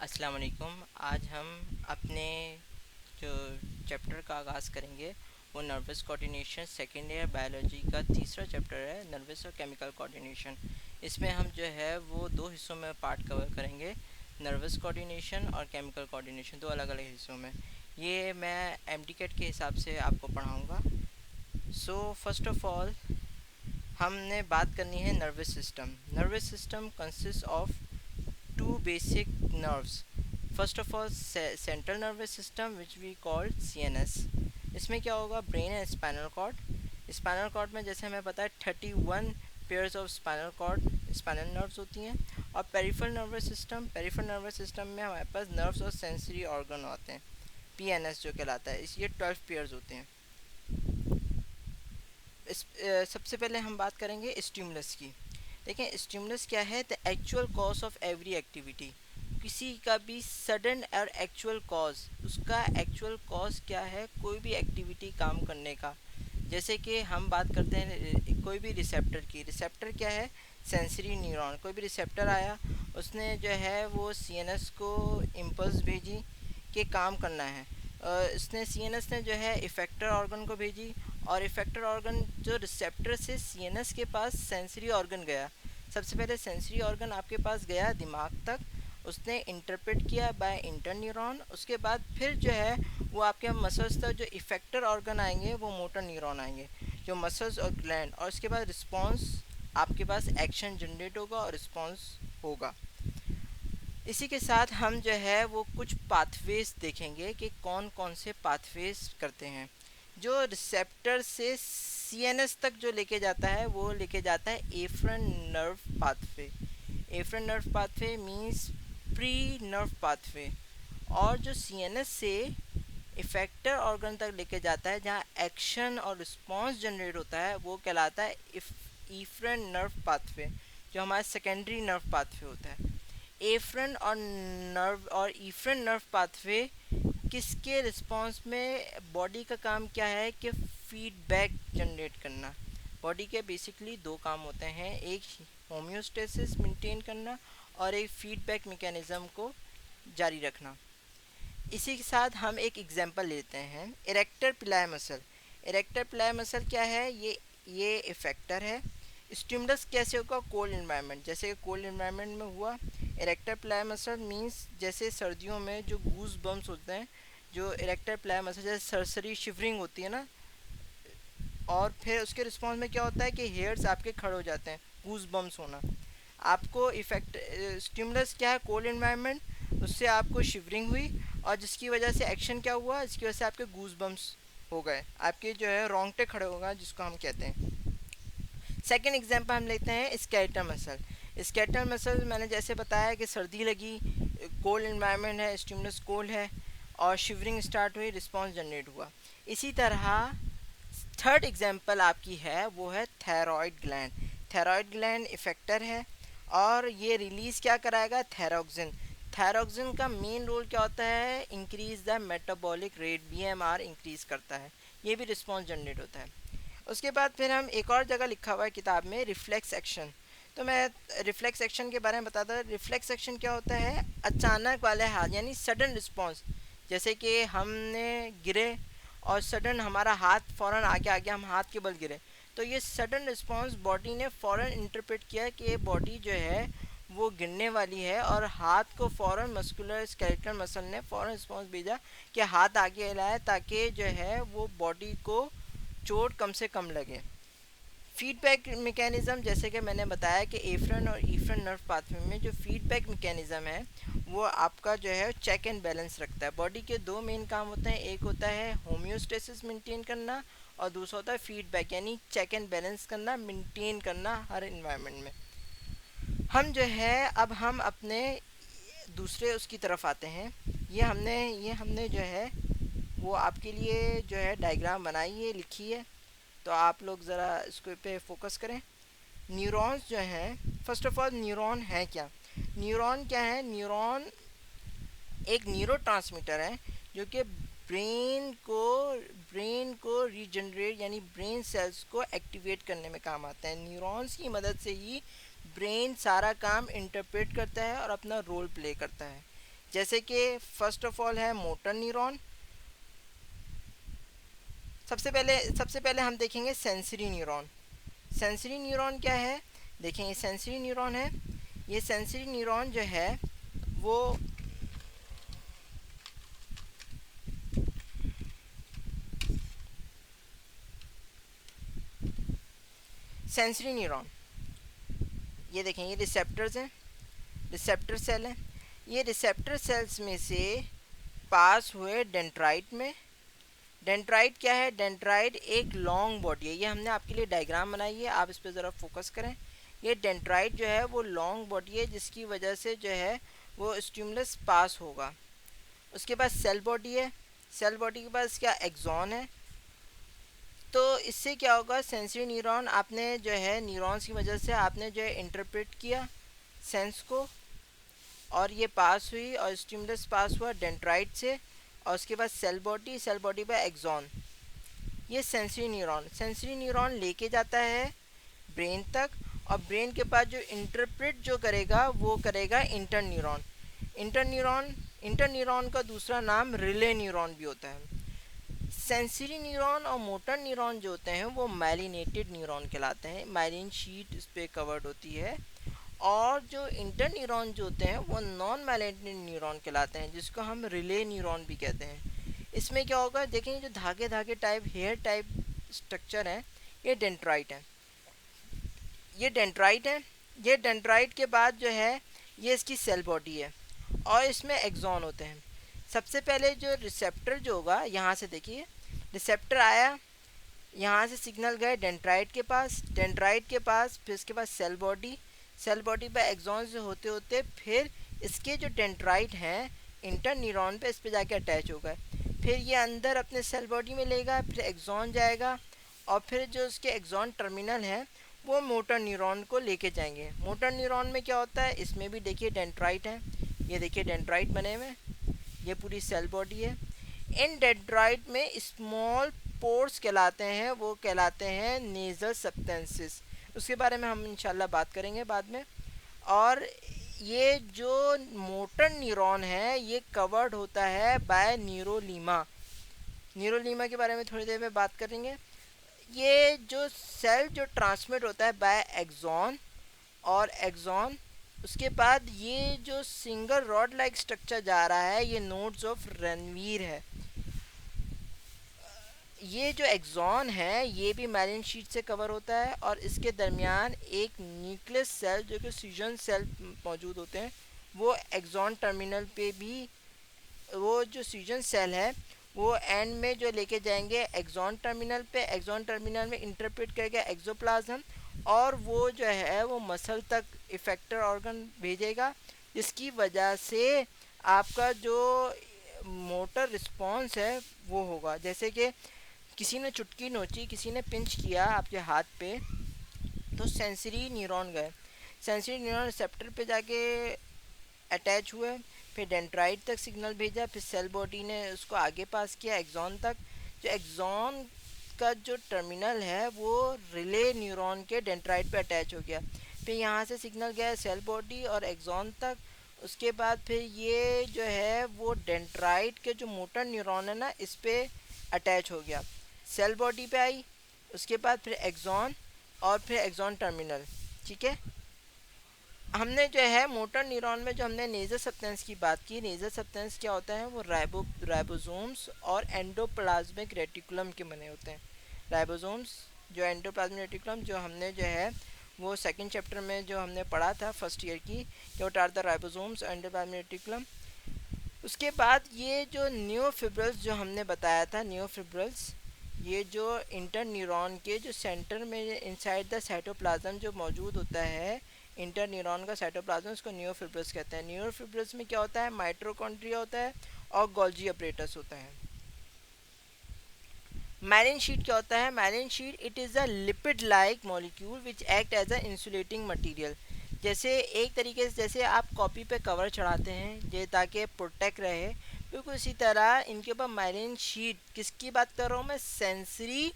अस्सलाम वालेकुम। आज हम अपने जो चैप्टर का आगाज़ करेंगे वो nervous coordination second year biology का तीसरा चैप्टर है, नर्वस और केमिकल कोऑर्डिनेशन। इसमें हम जो है वो दो हिस्सों में पार्ट कवर करेंगे, नर्वस कोऑर्डिनेशन और केमिकल कोऑर्डिनेशन, दो अलग अलग हिस्सों में। ये मैं एमटीकेट के हिसाब से आपको पढ़ाऊँगा। सो फर्स्ट ऑफ ऑल हमने बात करनी है nervous system. Nervous system consist of two basic nerves. First of all, central nervous system which we call CNS. इसमें क्या होगा, brain and spinal cord. Spinal cord में जैसे हमें पता है 31 pairs of spinal cord spinal nerves होती हैं। और पेरिफेरल नर्वस सिस्टम में हमारे पास नर्व्स और सेंसरी ऑर्गन होते हैं, PNS जो कहलाता है। इस ये 12 पेयर्स होते हैं। सबसे पहले हम बात करेंगे स्टिमुलस की। देखें, स्टिमुलस क्या है, the actual cause of every activity. किसी का भी सडन और एक्चुअल कॉज, उसका एक्चुअल कॉज क्या है कोई भी एक्टिविटी काम करने का। जैसे कि हम बात करते हैं कोई भी रिसेप्टर की। रिसेप्टर क्या है, सेंसरी न्यूरॉन। कोई भी रिसेप्टर आया, उसने जो है वो सीएनएस को इम्पल्स भेजी कि काम करना है। इसने सीएनएस ने जो है इफेक्टर ऑर्गन को भेजी, और इफेक्टर ऑर्गन जो रिसेप्टर से सीएनएस के पास सेंसरी ऑर्गन गया। सबसे पहले सेंसरी ऑर्गन आपके पास गया दिमाग तक, उसने इंटरप्रेट किया बाय इंटरन्यूरॉन। उसके बाद फिर जो है वो आपके मसल्स तक जो इफेक्टर ऑर्गन आएंगे वो मोटर न्यूरॉन आएंगे, जो मसल्स और ग्लैंड। और उसके बाद रिस्पॉन्स आपके पास एक्शन जनरेट होगा और रिस्पॉन्स होगा। इसी के साथ हम जो है वो कुछ पाथवेज देखेंगे कि कौन कौन से पाथवेज करते हैं। जो रिसेप्टर से सीएनएस तक जो लेके जाता है वो लेके जाता है Efron nerve pathway. Efron nerve pathway means pre nerve pathway. और जो सीएनएस से इफेक्टर ऑर्गन तक लेके जाता है जहाँ एक्शन और रिस्पॉन्स जनरेट होता है वो कहलाता है एफरन नर्व पाथवे, जो हमारा सेकेंडरी नर्व पाथवे होता है। एफरन और इफरन नर्व पाथवे किसके रिस्पॉन्स में, बॉडी का काम क्या है कि फीडबैक जनरेट करना। बॉडी के बेसिकली दो काम होते हैं, एक होम्योस्टेसिस मेंटेन करना और एक फीडबैक मैकेनिज्म को जारी रखना। इसी के साथ हम एक एग्जांपल लेते हैं, इरेक्टर पिलाई मसल। इरेक्टर पिलाई मसल क्या है, ये इफेक्टर है। स्टिमुलस कैसे होगा, कोल्ड इन्वायरमेंट। जैसे कोल्ड इन्वायरमेंट में हुआ इरेक्टर पिलाई मसल मींस जैसे सर्दियों में जो गूज बम्स होते हैं, जो इरेक्टर पिलाई मसल जैसे सरसरी शिवरिंग होती है ना, और फिर उसके रिस्पॉन्स में क्या होता है कि हेयर्स आपके खड़े हो जाते हैं, गूज बम्स होना। आपको इफेक्ट स्टिमुलस क्या है, कोल्ड इन्वायरमेंट, उससे आपको शिवरिंग हुई और जिसकी वजह से एक्शन क्या हुआ, इसकी वजह से आपके गूज बम्स हो गए, आपके जो है रोंगटे खड़े हो गए, जिसको हम कहते हैं। सेकेंड एग्जांपल हम लेते हैं स्केलेटल मसल। स्केलेटल मसल मैंने जैसे बताया कि सर्दी लगी, कोल्ड इन्वायरमेंट है, स्टिमुलस कोल्ड है और शिवरिंग स्टार्ट हुई, रिस्पॉन्स जनरेट हुआ। इसी तरह थर्ड एग्जांपल आपकी है वो है thyroid gland. Thyroid gland effector है और ये रिलीज़ क्या कराएगा, थायरोक्सिन। थायरोक्सिन का मेन रोल क्या होता है, increase the metabolic rate, BMR increase करता है, ये भी रिस्पॉन्स जनरेट होता है। उसके बाद फिर हम एक और जगह लिखा हुआ है किताब में रिफ्लेक्स एक्शन। तो मैं रिफ्लेक्स एक्शन के बारे में बताता हूँ। रिफ्लेक्स एक्शन क्या होता है, अचानक वाले हाथ यानी सडन रिस्पॉन्स। जैसे कि हमने गिरे और सडन हमारा हाथ फ़ौरन आगे आ गया, हम हाथ के बल गिरे, तो ये सडन रिस्पॉन्स बॉडी ने फ़ौरन इंटरप्रेट किया कि ये बॉडी जो है वो गिरने वाली है, और हाथ को फ़ौरन मस्कुलर स्केलेटल मसल ने फ़ौरन रिस्पॉन्स भेजा कि हाथ आगे हिलाए ताकि जो है वो बॉडी को चोट कम से कम लगे। फीडबैक मैकेनिज़्म जैसे कि मैंने बताया कि एफरन और ईफरन नर्व पाथवे में जो फीडबैक मैकेनिज़्म है वो आपका जो है चेक एंड बैलेंस रखता है। बॉडी के दो मेन काम होते हैं, एक होता है होम्योस्टेसिस मेंटेन करना और दूसरा होता है फीडबैक यानी चेक एंड बैलेंस करना, मेंटेन करना हर इन्वायरमेंट में। हम जो है अब हम अपने दूसरे उसकी तरफ आते हैं। ये हमने जो है वो आपके लिए जो है डायग्राम बनाई है, लिखी है, तो आप लोग ज़रा इसके पे फोकस करें। न्यूरॉन्स जो हैं, फर्स्ट ऑफ ऑल न्यूरॉन है क्या। न्यूरॉन क्या है, न्यूरॉन एक न्यूरोट्रांसमीटर है जो कि ब्रेन को रीजनरेट यानी ब्रेन सेल्स को एक्टिवेट करने में काम आता है। न्यूरॉन्स की मदद से ही ब्रेन सारा काम इंटरप्रेट करता है और अपना रोल प्ले करता है। जैसे कि फर्स्ट ऑफ ऑल है मोटर न्यूरॉन। सबसे पहले हम देखेंगे सेंसरी न्यूरॉन। सेंसरी न्यूरॉन क्या है, देखें ये सेंसरी न्यूरॉन है। ये सेंसरी न्यूरॉन जो है वो सेंसरी न्यूरॉन, ये देखें ये रिसेप्टर्स हैं, रिसेप्टर सेल हैं। ये रिसेप्टर सेल्स में से पास हुए डेंड्राइट में। डेंड्राइट क्या है, डेंड्राइट एक लॉन्ग बॉडी है। ये हमने आपके लिए डायग्राम बनाई है, आप इस पर ज़रा फोकस करें। ये डेंड्राइट जो है वो लॉन्ग बॉडी है, जिसकी वजह से जो है वो स्टिमुलस पास होगा। उसके बाद सेल बॉडी है। सेल बॉडी के पास क्या एक्सॉन है। तो इससे क्या होगा, सेंसरी न्यूरॉन आपने जो है न्यूरॉन्स की वजह से आपने जो है इंटरप्रेट किया सेंस को, और ये पास हुई और स्टिमुलस पास हुआ डेंड्राइट से, और उसके बाद सेल बॉडी पर एक्सॉन। ये सेंसरी न्यूरॉन लेके जाता है ब्रेन तक, और ब्रेन के पास जो इंटरप्रेट जो करेगा वो करेगा इंटर न्यूरॉन का दूसरा नाम रिले न्यूरॉन भी होता है। सेंसरी न्यूरॉन और मोटर न्यूरॉन जो होते हैं वो माइलिनेटेड न्यूरॉन कहलाते हैं, माइलिन शीट इस पर कवर्ड होती है। और जो इंटर न्यूरॉन जो होते हैं वो नॉन माइलिनेटेड न्यूरॉन कहलाते हैं, जिसको हम रिले न्यूरॉन भी कहते हैं। इसमें क्या होगा, देखें जो धागे धागे टाइप हेयर टाइप स्ट्रक्चर है, ये डेंड्राइट है। ये डेंड्राइट के बाद जो है ये इसकी सेल बॉडी है, और इसमें एक्सॉन होते हैं। सबसे पहले जो रिसेप्टर जो होगा, यहाँ से देखिए रिसेप्टर आया, यहाँ से सिग्नल गए डेंड्राइट के पास, फिर इसके पास सेल बॉडी पर एक्सॉन से होते होते फिर इसके जो डेंड्राइट हैं इंटर न्यूरॉन पे, इस पे जाके अटैच होगा। फिर ये अंदर अपने सेल बॉडी में लेगा, फिर एक्सॉन जाएगा, और फिर जो उसके एक्सॉन टर्मिनल है वो मोटर न्यूरॉन को लेके जाएंगे। मोटर न्यूरॉन में क्या होता है, इसमें भी देखिए डेंड्राइट है, ये देखिए डेंड्राइट बने हुए, ये पूरी सेल बॉडी है। इन डेंड्राइट में स्मॉल पोर्स कहलाते हैं, वो कहलाते हैं नेजल सब्सटेंसेस। उसके बारे में हम इंशाल्लाह बात करेंगे बाद में। और ये जो मोटर न्यूरॉन है ये कवर्ड होता है बाय न्यूरोलीमा के बारे में थोड़ी देर में बात करेंगे। ये जो सेल जो ट्रांसमिट होता है बाय एक्सॉन, और एक्सॉन उसके बाद ये जो सिंगल रॉड लाइक स्ट्रक्चर जा रहा है ये नोड्स ऑफ रणवीर है। ये जो एक्सॉन है ये भी माइलिन शीट से कवर होता है, और इसके दरमियान एक न्यूक्लियस सेल जो कि फ्यूजन सेल मौजूद होते हैं, वो एक्सॉन टर्मिनल पे भी, वो जो फ्यूजन सेल है वो एंड में जो लेके जाएंगे एक्सॉन टर्मिनल पे, एक्सॉन टर्मिनल में इंटरप्रेट करेगा एक्सोप्लाज्म, और वो जो है वो मसल तक इफेक्टर ऑर्गन भेजेगा, जिसकी वजह से आपका जो मोटर रिस्पॉन्स है वो होगा। जैसे कि किसी ने चुटकी नोची, किसी ने पिंच किया आपके हाथ पे, तो सेंसरी न्यूरॉन गए, सेंसरी न्यूरॉन रिसेप्टर पे जाके अटैच हुए, फिर डेंड्राइट तक सिग्नल भेजा, फिर सेल बॉडी ने उसको आगे पास किया एक्सॉन तक। जो एक्सॉन का जो टर्मिनल है वो रिले न्यूरॉन के डेंड्राइट पे अटैच हो गया, फिर यहाँ से सिग्नल गया सेल बॉडी और एक्सॉन तक। उसके बाद फिर ये जो है वो डेंड्राइट के जो मोटर न्यूरॉन है ना इस पे अटैच हो गया, सेल बॉडी पे आई, उसके बाद फिर एक्सॉन, और फिर एक्सॉन टर्मिनल। ठीक है, हमने जो है मोटर न्यूरॉन में जो हमने नेजल सब्सटेंस की बात की, नेजल सब्सटेंस क्या होता है, वो राइबोसोम्स और एंडोप्लाज्मिक रेटिकुलम के बने होते हैं। राइबोसोम्स जो एंडोप्लाज्मिक रेटिकुलम जो हमने जो है वो सेकंड चैप्टर में जो हमने पढ़ा था फर्स्ट ईयर की, what are the ribosomes endoplasmic reticulum. उसके बाद ये जो न्यूरोफिब्रिल्स जो हमने बताया था, न्यूरोफिब्रिल्स ये जो इंटर न्यूरॉन के जो सेंटर में इनसाइड द साइटोप्लाज्म जो मौजूद होता है, इंटर न्यूरॉन का साइटोप्लाज्म, उसको न्यूरोफिब्रिल्स कहते हैं। न्यूरोफिब्रिल्स में क्या होता है, माइटोकॉन्ड्रिया होता है और गोल्जी अपरेटस होता है। माइलिन शीट क्या होता है, myelin sheath it is a lipid like molecule which act as a insulating material. जैसे एक तरीके से जैसे आप कॉपी पे कवर चढ़ाते हैं ये ताकि प्रोटेक्ट रहे, बिल्कुल इसी तरह इनके ऊपर माइलिन शीट, किसकी बात कर रहा हूँ मैं, सेंसरी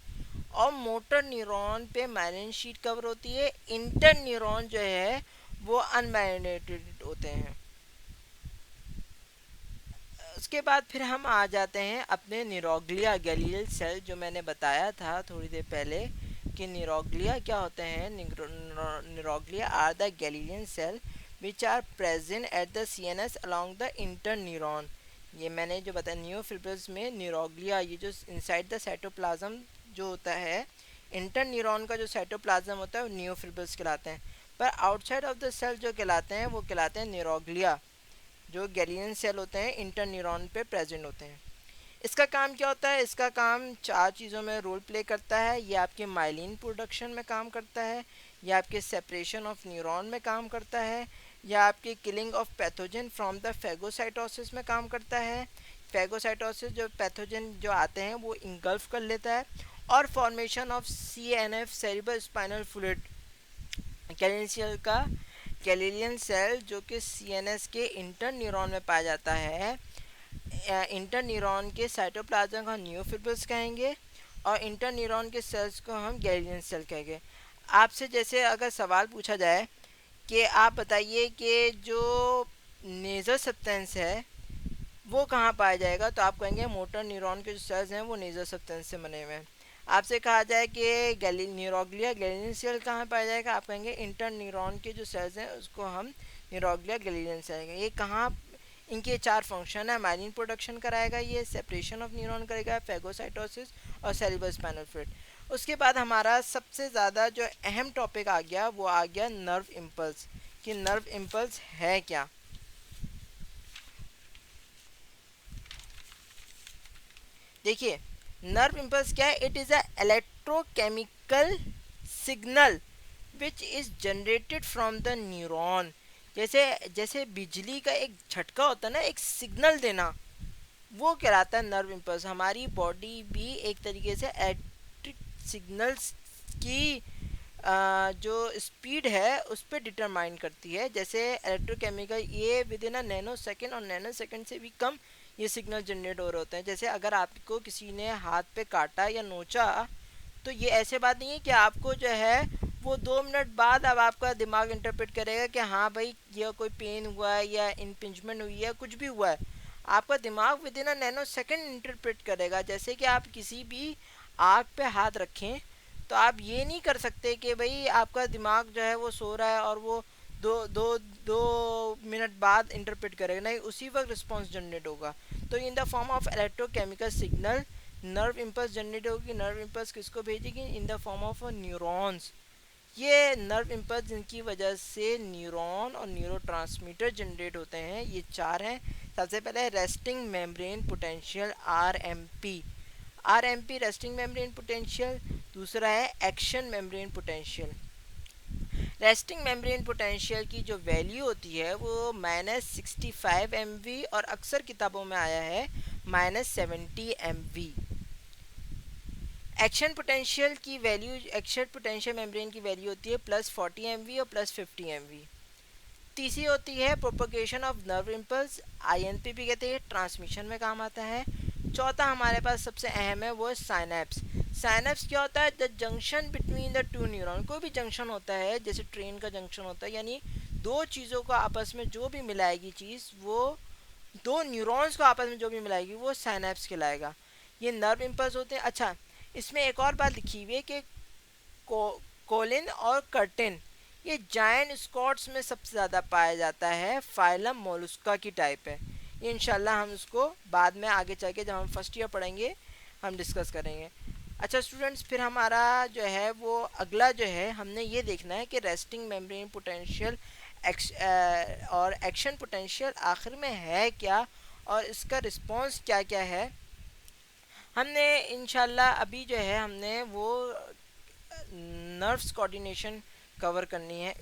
और मोटर न्यूरॉन पे माइलिन शीट कवर होती है। इंटर न्यूरॉन जो है वो अनमाइलिनेटेड होते हैं। उसके बाद फिर हम आ जाते हैं अपने निरोग्लिया गैलियल सेल, जो मैंने बताया था थोड़ी देर पहले कि निरोग्लिया क्या होते हैं। Neuroglia are the glial cell which are present at the CNS along the interneuron. ये मैंने जो बताया नियोफिब्रल्स में निरोग्लिया, ये जो इनसाइड द साइटोप्लाज्म जो होता है, इंटरन्यूरॉन का जो साइटोप्लाज्म होता है वो नियोफिब्रल्स कहलाते हैं। पर आउटसाइड ऑफ द सेल जो कहलाते हैं वो कहलाते हैं निरोग्लिया, जो गैलियन सेल होते हैं इंटरन्यूरॉन पे प्रेजेंट होते हैं। इसका काम क्या होता है? इसका काम चार चीज़ों में रोल प्ले करता है। ये आपके माइलिन प्रोडक्शन में काम करता है, या आपके सेपरेशन ऑफ न्यूरॉन में काम करता है, या आपके killing of pathogen from the phagocytosis में काम करता है। फेगोसाइटोसिस जो पैथोजन जो आते हैं वो इंगल्फ कर लेता है, और formation of CNF cerebral spinal fluid कैलेंशियल का गैलिलियन सेल जो कि CNS के इंटर न्यूरॉन में पाया जाता है। इंटर न्यूरॉन के साइटोप्लाज्म को हम न्यूफिब्रल्स कहेंगे, और इंटर न्यूरॉन के सेल्स को हम गैलिलियन सेल कहेंगे। आपसे जैसे अगर सवाल पूछा जाए कि आप बताइए कि जो नेज़ल सब्सटेंस है वो कहाँ पाया जाएगा, तो आप कहेंगे मोटर न्यूरॉन के जो सेल्स हैं वो नेज़ल सब्सटेंस से बने हुए हैं। आपसे कहा जाए कि न्यूरोग्लिया गैलिलियन सेल कहाँ पाया जाएगा, आप कहेंगे इंटर न्यूरॉन के जो सेल्स हैं उसको हम न्यूरोग्लिया गैलिलियन सेल कहेंगे। ये कहाँ, इनके चार फंक्शन है। माइलिन प्रोडक्शन कराएगा, ये सेपरेशन ऑफ न्यूरॉन करेगा, फेगोसाइटोसिस और सेरिब्रल स्पाइनल फ्लूइड। उसके बाद हमारा सबसे ज़्यादा जो अहम टॉपिक आ गया वो आ गया नर्व इम्पल्स, कि नर्व इम्पल्स है क्या। देखिए नर्व इम्पल्स क्या है? It is a electrochemical signal which is generated from the neuron. जैसे जैसे बिजली का एक झटका होता है ना, एक सिग्नल देना, वो कहलाता है नर्व इम्पल्स। हमारी बॉडी भी एक तरीके से इलेक्ट्रिक सिग्नल्स की जो स्पीड है उस पर डिटरमाइन करती है। जैसे इलेक्ट्रोकेमिकल ये with in a nano second और नैनो सेकेंड से भी कम ये सिग्नल जनरेट हो रहे होते हैं। जैसे अगर आपको किसी ने हाथ पे काटा या नोचा, तो ये ऐसे बात नहीं है कि आपको जो है वो 2 मिनट बाद अब आपका दिमाग इंटरप्रेट करेगा कि हाँ भाई ये कोई पेन हुआ है या इम्पिंजमेंट हुई है, कुछ भी हुआ है। आपका दिमाग with in a nano second interpret करेगा। जैसे कि आप किसी भी आग पे हाथ रखें तो आप ये नहीं कर सकते कि भाई आपका दिमाग जो है वो सो रहा है और वो दो दो 2 मिनट बाद इंटरप्रेट करेगा, नहीं, उसी वक्त रिस्पॉन्स जनरेट होगा। तो in the form of electrochemical signal nerve impulse generate होगी। नर्व इम्पल्स किसको भेजेगी? In the form of neurons. ये नर्व इम्पल्स जिनकी वजह से न्यूरॉन और न्यूरोट्रांसमीटर जनरेट होते हैं, ये चार हैं। सबसे पहले resting membrane potential RMP, resting membrane potential. दूसरा है action membrane potential. Resting membrane potential की जो वैल्यू होती है वो -65 MV, और अक्सर किताबों में आया है -70 MV। एक्शन पोटेंशियल की वैल्यू, एक्शन पोटेंशियल मेम्ब्रेन की वैल्यू होती है +40 MV और +50 MV। तीसरी होती है propagation of nerve impulse, INP भी कहते हैं, ट्रांसमिशन में काम आता है। चौथा हमारे पास सबसे अहम है वो है साइनेप्स। साइनेप्स क्या होता है? The junction between the two neuron. कोई भी जंक्शन होता है, जैसे ट्रेन का जंक्शन होता है, यानी दो चीज़ों को आपस में जो भी मिलाएगी चीज़, वो दो न्यूरॉन्स को आपस में जो भी मिलाएगी वो साइनेप्स कहलाएगा। ये नर्व इम्पल्स होते हैं। अच्छा, इसमें एक और बात लिखी हुई है कि कोलिन और कर्टिन ये जायंट स्क्वाड्स में सबसे ज़्यादा पाया जाता है। फाइलम मोलस्का की टाइप है। ये इंशाल्लाह हम उसको बाद में आगे चल के जब हम फर्स्ट ईयर पढ़ेंगे हम डिस्कस करेंगे। अच्छा स्टूडेंट्स, फिर हमारा जो है वो अगला जो है हमने ये देखना है कि रेस्टिंग मेम्ब्रेन पोटेंशियल और एक्शन पोटेंशियल आखिर में है क्या, और इसका रिस्पॉन्स क्या क्या है। हमने इंशाल्लाह अभी जो है हमने वो नर्व्स कोऑर्डिनेशन कवर करनी है,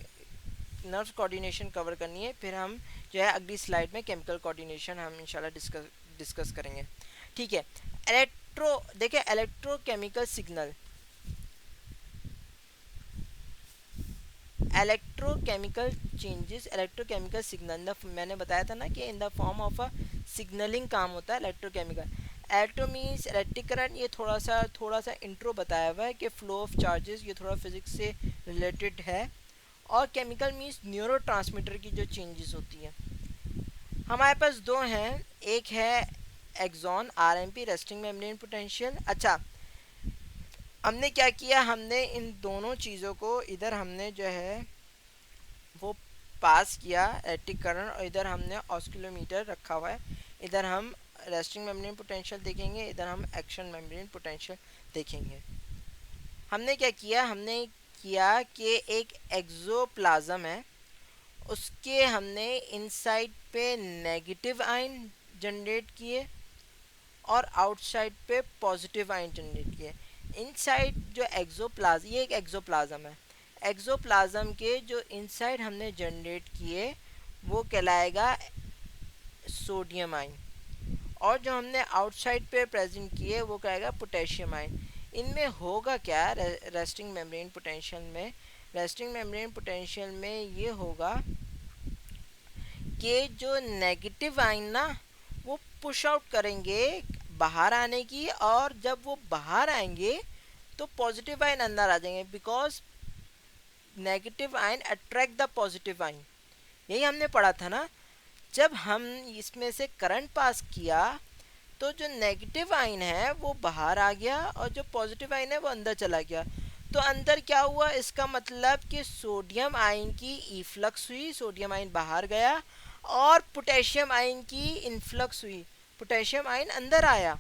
नर्व्स कोऑर्डिनेशन कवर करनी है। फिर हम जो है अगली स्लाइड में केमिकल कोऑर्डिनेशन हम इंशाल्लाह डिस्कस करेंगे। ठीक है, देखिए electrochemical signal, electrochemical changes, electrochemical signal मैंने बताया था ना कि in the form of a signalling काम होता है electrochemical. Electro means electric current, ये थोड़ा सा इंट्रो बताया हुआ है कि फ्लो ऑफ चार्जेस, ये थोड़ा फिजिक्स से रिलेटेड है। और केमिकल मीन्स न्यूरोट्रांसमीटर की जो चेंजेस होती है। हमारे पास दो हैं, एक है axon RMP resting membrane potential. अच्छा, हमने क्या किया, हमने इन दोनों चीज़ों को इधर हमने जो है वो पास किया इलेक्ट्रिक करंट, और इधर हमने ऑस्किलोमीटर रखा हुआ है। इधर हम रेस्टिंग मेम्ब्रेन पोटेंशियल देखेंगे, इधर हम एक्शन मेम्ब्रेन पोटेंशियल देखेंगे। हमने क्या किया, हमने किया कि एक एक्सोप्लाज्म है, उसके हमने इनसाइड पे नेगेटिव आयन जनरेट किए और आउटसाइड पे पॉजिटिव आयन जनरेट किए। इनसाइड जो एक्सोप्लाज्म, ये एक एक्सोप्लाज्म है, एक्सोप्लाज्म के जो इनसाइड हमने जनरेट किए वो कहलाएगा सोडियम आयन, और जो हमने आउटसाइड पे प्रेजेंट किए वो कहेगा पोटेशियम आयन। इनमें होगा क्या रेस्टिंग मेम्ब्रेन पोटेंशियल में, रेस्टिंग मेम्ब्रेन पोटेंशियल में ये होगा कि जो नेगेटिव आयन ना वो पुश आउट करेंगे बाहर आने की, और जब वो बाहर आएंगे तो पॉजिटिव आयन अंदर आ जाएंगे, because negative ion attract the positive ion. यही हमने पढ़ा था ना, जब हम इसमें से करंट पास किया तो जो नेगेटिव आयन है वो बाहर आ गया और जो पॉजिटिव आयन है वो अंदर चला गया। तो अंदर क्या हुआ, इसका मतलब कि सोडियम आयन की इफ्लक्स हुई, सोडियम आयन बाहर गया, और पोटेशियम आयन की इन्फ्लक्स हुई, पोटेशियम आयन अंदर आया।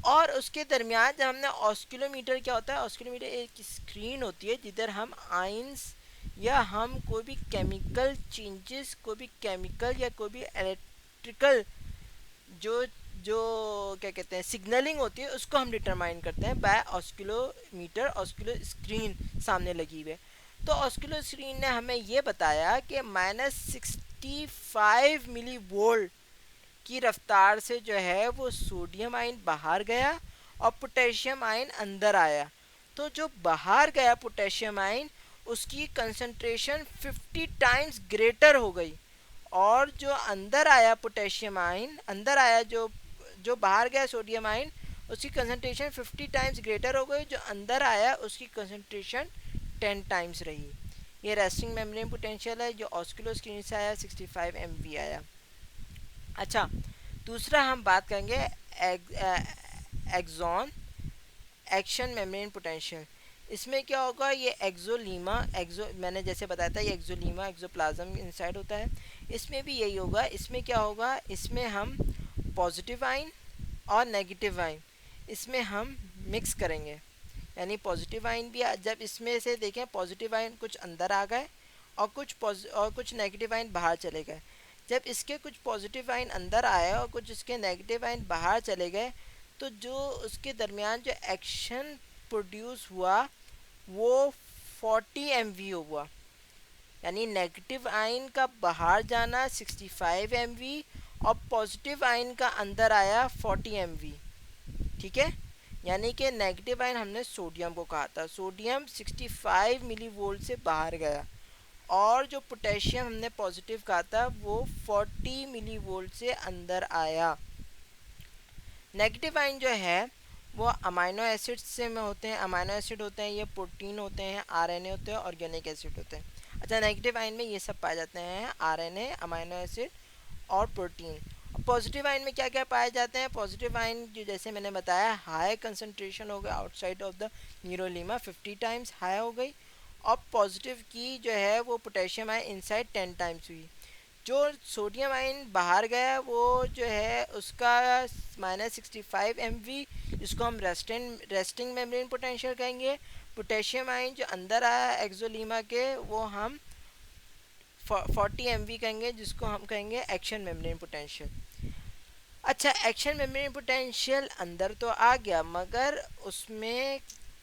और उसके दरमियान जब हमने ऑस्किलोमीटर, क्या होता है ऑस्किलोमीटर, एक स्क्रीन होती है जिधर हम आयंस या हम कोई भी केमिकल चेंजेस, कोई भी केमिकल या कोई भी इलेक्ट्रिकल जो जो क्या कहते हैं सिग्नलिंग होती है उसको हम डिटरमाइन करते हैं बाय ऑस्किलोमीटर, ऑस्किलो स्क्रीन सामने लगी हुई है। तो ऑस्किलो स्क्रीन ने हमें ये बताया कि -65 मिली वोल्ट की रफ्तार से जो है वो सोडियम आयन बाहर गया और पोटेशियम आयन अंदर आया। तो जो बाहर गया पोटेशियम आयन, उसकी कंसंट्रेशन 50 टाइम्स ग्रेटर हो गई, और जो अंदर आया पोटेशियम आयन, अंदर आया जो जो बाहर गया सोडियम आयन, उसकी कंसंट्रेशन 50 टाइम्स ग्रेटर हो गई, जो अंदर आया उसकी कंसंट्रेशन 10 टाइम्स रही। ये रेस्टिंग मेम्ब्रेन पोटेंशियल है जो ऑस्किलो स्क्रीन से आया, 65 MV आया। अच्छा, दूसरा हम बात करेंगे एक्सॉन एक्शन मेम्ब्रेन पोटेंशियल। इसमें क्या होगा, ये एक्सोलीमा, मैंने जैसे बताया था ये एक्सोलीमा एक्सोप्लाज्म इनसाइड होता है, इसमें भी यही होगा। इसमें क्या होगा, इसमें हम पॉजिटिव आयन और नेगेटिव आयन इसमें हम मिक्स करेंगे, यानी पॉजिटिव आयन भी जब इसमें से देखें पॉजिटिव आयन कुछ अंदर आ गए और कुछ नेगेटिव आयन बाहर चले गए। जब इसके कुछ पॉजिटिव आयन अंदर आए और कुछ इसके नेगेटिव आयन बाहर चले गए, तो जो उसके दरमियान जो एक्शन प्रोड्यूस हुआ वो 40 MV हुआ, यानी नेगेटिव आयन का बाहर जाना 65 MV और पॉजिटिव आयन का अंदर आया 40 MV। ठीक है, यानी कि नेगेटिव आयन हमने सोडियम को कहा था, सोडियम 65 मिली वोल्ट से बाहर गया, और जो पोटेशियम हमने पॉजिटिव कहा था वो 40 मिली वोल्ट से अंदर आया। नेगेटिव आयन जो है वो अमाइनो एसिड से में होते हैं, अमाइनो एसिड होते हैं, ये प्रोटीन होते हैं, RNA होते हैं, ऑर्गेनिक एसिड होते हैं। अच्छा, नेगेटिव आयन में ये सब पाए जाते हैं, RNA, अमाइनो एसिड और प्रोटीन। पॉजिटिव आयन में क्या क्या पाए जाते हैं, पॉजिटिव आयन जो जैसे मैंने बताया हाई कंसंट्रेशन हो गया outside of the neurolemma, 50 times high हो गई, और पॉजिटिव की जो है वो पोटेशियम आयन इनसाइड 10 टाइम्स हुई। जो सोडियम आयन बाहर गया वो जो है उसका -65 MV, जिसको हम रेस्टिंग मेम्ब्रेन पोटेंशियल कहेंगे। पोटेशियम आयन जो अंदर आया एक्सोलीमा के वो हम 40 MV कहेंगे, जिसको हम कहेंगे एक्शन मेम्ब्रेन पोटेंशियल। अच्छा, एक्शन मेम्ब्रेन पोटेंशियल अंदर तो आ गया, मगर उसमें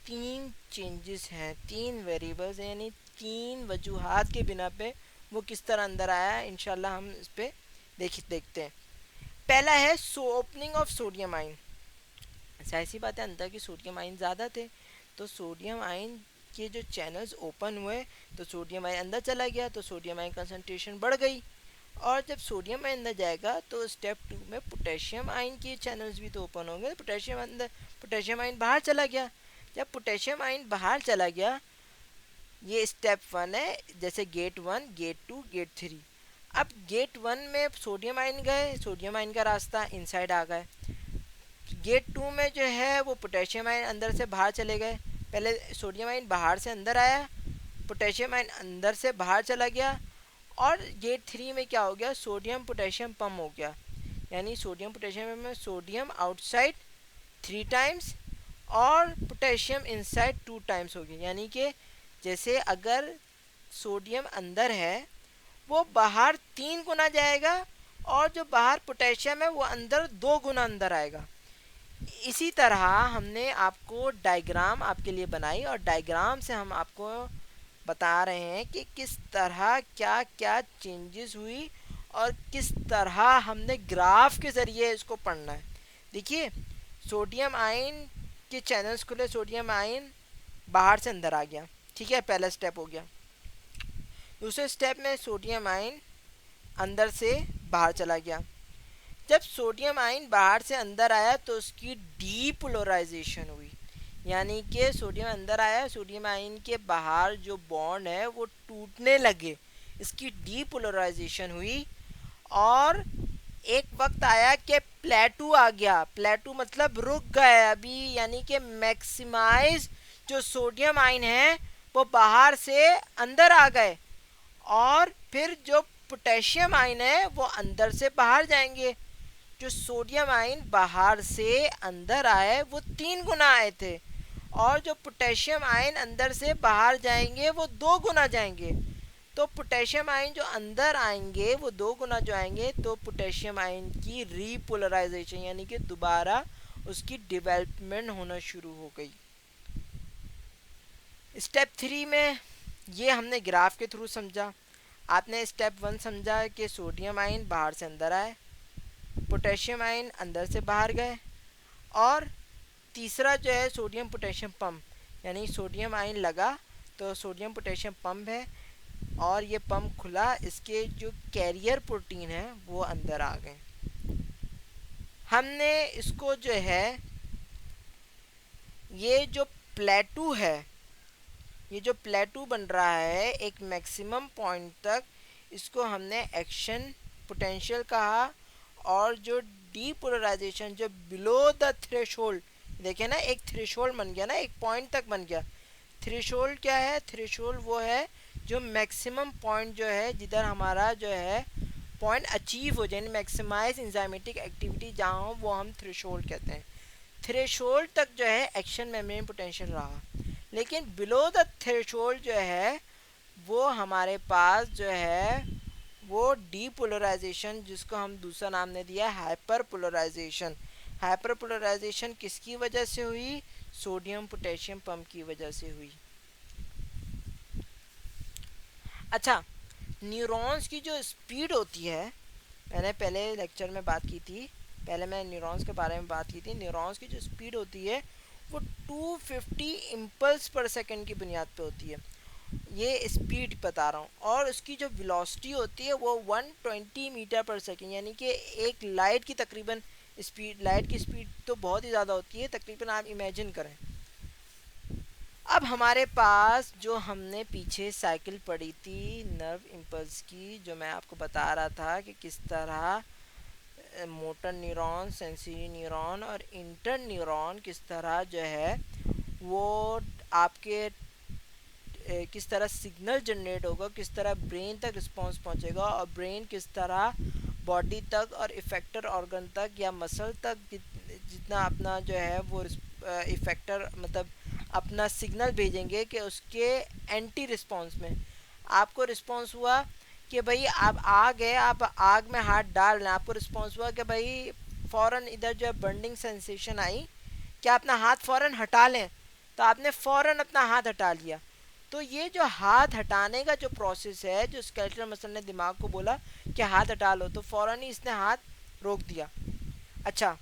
3 चेंजेस हैं, 3 वेरिएबल्स हैं, यानी 3 वजूहात के बिना पे वो किस तरह अंदर आया है, इंशाल्लाह हम इस पे देखते हैं। पहला है ओपनिंग ऑफ सोडियम आयन। जाहिर सी बात है अंदर की सोडियम आयन ज़्यादा थे, तो सोडियम आयन के जो चैनल्स ओपन हुए तो सोडियम आयन अंदर चला गया, तो सोडियम आयन कंसंट्रेशन बढ़ गई, और जब सोडियम आयन अंदर जाएगा तो स्टेप 2 में पोटेशियम आयन के चैनल्स भी तो ओपन होंगे, पोटेशियम आयन बाहर चला गया। जब पोटेशियम आयन बाहर चला गया, ये स्टेप 1 है, जैसे गेट 1, गेट 2, गेट 3। अब गेट 1 में सोडियम आयन गए, सोडियम आयन का रास्ता इनसाइड आ गए। गेट 2 में जो है वो पोटेशियम आयन अंदर से बाहर चले गए। पहले सोडियम आयन बाहर से अंदर आया, पोटेशियम आयन अंदर से बाहर चला गया, और गेट 3 में क्या हो गया, सोडियम पोटेशियम पम्प हो गया। यानी सोडियम पोटेशियम में सोडियम आउटसाइड 3 टाइम्स और पोटेशियम इनसाइड 2 टाइम्स हो गया। यानी कि जैसे अगर सोडियम अंदर है वो बाहर 3 गुना जाएगा, और जो बाहर पोटेशियम है वो अंदर 2 गुना अंदर आएगा। इसी तरह हमने आपको डायग्राम आपके लिए बनाई, और डायग्राम से हम आपको बता रहे हैं कि किस तरह क्या क्या चेंजेस हुई और किस तरह हमने ग्राफ के ज़रिए इसको पढ़ना है। देखिए, सोडियम आयन के चैनल्स खुले, सोडियम आयन बाहर से अंदर आ गया, ठीक है, पहला स्टेप हो गया। दूसरे स्टेप में सोडियम आयन अंदर से बाहर चला गया। जब सोडियम आयन बाहर से अंदर आया तो उसकी डीपोलराइजेशन हुई, यानी कि सोडियम अंदर आया, सोडियम आयन के बाहर जो बॉन्ड है वो टूटने लगे, इसकी डीपोलराइजेशन हुई। और एक वक्त आया कि प्लेटू आ गया, प्लेटू मतलब रुक गए अभी, यानी कि मैक्सिमाइज जो सोडियम आयन है वो बाहर से अंदर आ गए, और फिर जो पोटेशियम आयन है वो अंदर से बाहर जाएंगे। जो सोडियम आयन बाहर से अंदर आए वो 3 गुना आए थे, और जो पोटेशियम आयन अंदर से बाहर जाएंगे वो 2 गुना जाएंगे। तो पोटेशियम आयन जो अंदर आएंगे वो 2 गुना जो आएंगे, तो पोटेशियम आयन की रीपोलराइजेशन यानी कि दोबारा उसकी डेवलपमेंट होना शुरू हो गई। स्टेप 3 में ये हमने ग्राफ के थ्रू समझा। आपने स्टेप 1 समझा कि सोडियम आयन बाहर से अंदर आए, पोटेशियम आयन अंदर से बाहर गए, और तीसरा जो है सोडियम पोटेशियम पंप, यानी सोडियम आयन लगा तो सोडियम पोटेशियम पंप है, और ये पंप खुला, इसके जो कैरियर प्रोटीन है वो अंदर आ गए। हमने इसको जो है ये जो प्लेटू है, ये जो प्लेटू बन रहा है एक मैक्सिमम पॉइंट तक, इसको हमने एक्शन पोटेंशियल कहा। और जो डीपोलराइजेशन जो बिलो द थ्रेशोल्ड, देखे ना, एक थ्रेशोल्ड बन गया ना, एक पॉइंट तक बन गया। थ्रेशोल्ड क्या है, थ्रेशोल्ड वो है जो मैक्सिमम पॉइंट जो है जिधर हमारा जो है पॉइंट अचीव हो जाए, मैक्सिमाइज इंजाइमेटिक एक्टिविटी जहाँ हो वो हम थ्रेशोल्ड कहते हैं। थ्रेशोल्ड तक जो है एक्शन मेम्ब्रेन पोटेंशियल रहा, लेकिन बिलो द थ्रेशोल्ड जो है वो हमारे पास जो है वो डीपोलराइजेशन, जिसको हम दूसरा नाम ने दिया हाइपर पोलराइजेशन। हाइपर पोलराइजेशन किसकी वजह से हुई, सोडियम पोटेशियम पंप की वजह से हुई। अच्छा, न्यूरॉन्स की जो स्पीड होती है, मैंने पहले लेक्चर में बात की थी, पहले मैं न्यूरॉन्स के बारे में बात की थी। न्यूरॉन्स की जो स्पीड होती है वो 250 इम्पल्स पर सेकंड की बुनियाद पे होती है, ये स्पीड बता रहा हूँ। और उसकी जो वेलोसिटी होती है वो 120 मीटर पर सेकंड, यानी कि एक लाइट की तकरीबन स्पीड, लाइट की स्पीड तो बहुत ही ज़्यादा होती है, तकरीबन आप इमेजिन करें। अब हमारे पास जो हमने पीछे साइकिल पढ़ी थी नर्व इम्पल्स की, जो मैं आपको बता रहा था कि किस तरह मोटर न्यूरॉन, सेंसरी न्यूरॉन और इंटर न्यूरॉन किस तरह जो है वो आपके किस तरह सिग्नल जनरेट होगा, किस तरह ब्रेन तक रिस्पांस पहुंचेगा, और ब्रेन किस तरह बॉडी तक और इफेक्टर ऑर्गन तक या मसल तक जितना अपना जो है वो इफेक्टर मतलब अपना सिग्नल भेजेंगे कि उसके एंटी रिस्पांस में आपको रिस्पांस हुआ कि भाई आप आग है, आप आग में हाथ डाल रहे हैं, आपको रिस्पांस हुआ कि भाई फ़ौरन इधर जो है बर्निंग सेंसेशन आई, क्या अपना हाथ फ़ौरन हटा लें, तो आपने फ़ौरन अपना हाथ हटा लिया। तो ये जो हाथ हटाने का जो प्रोसेस है, जो स्केलेटल मसल ने दिमाग को बोला कि हाथ हटा लो, तो फ़ौरन ही इसने हाथ रोक दिया। अच्छा,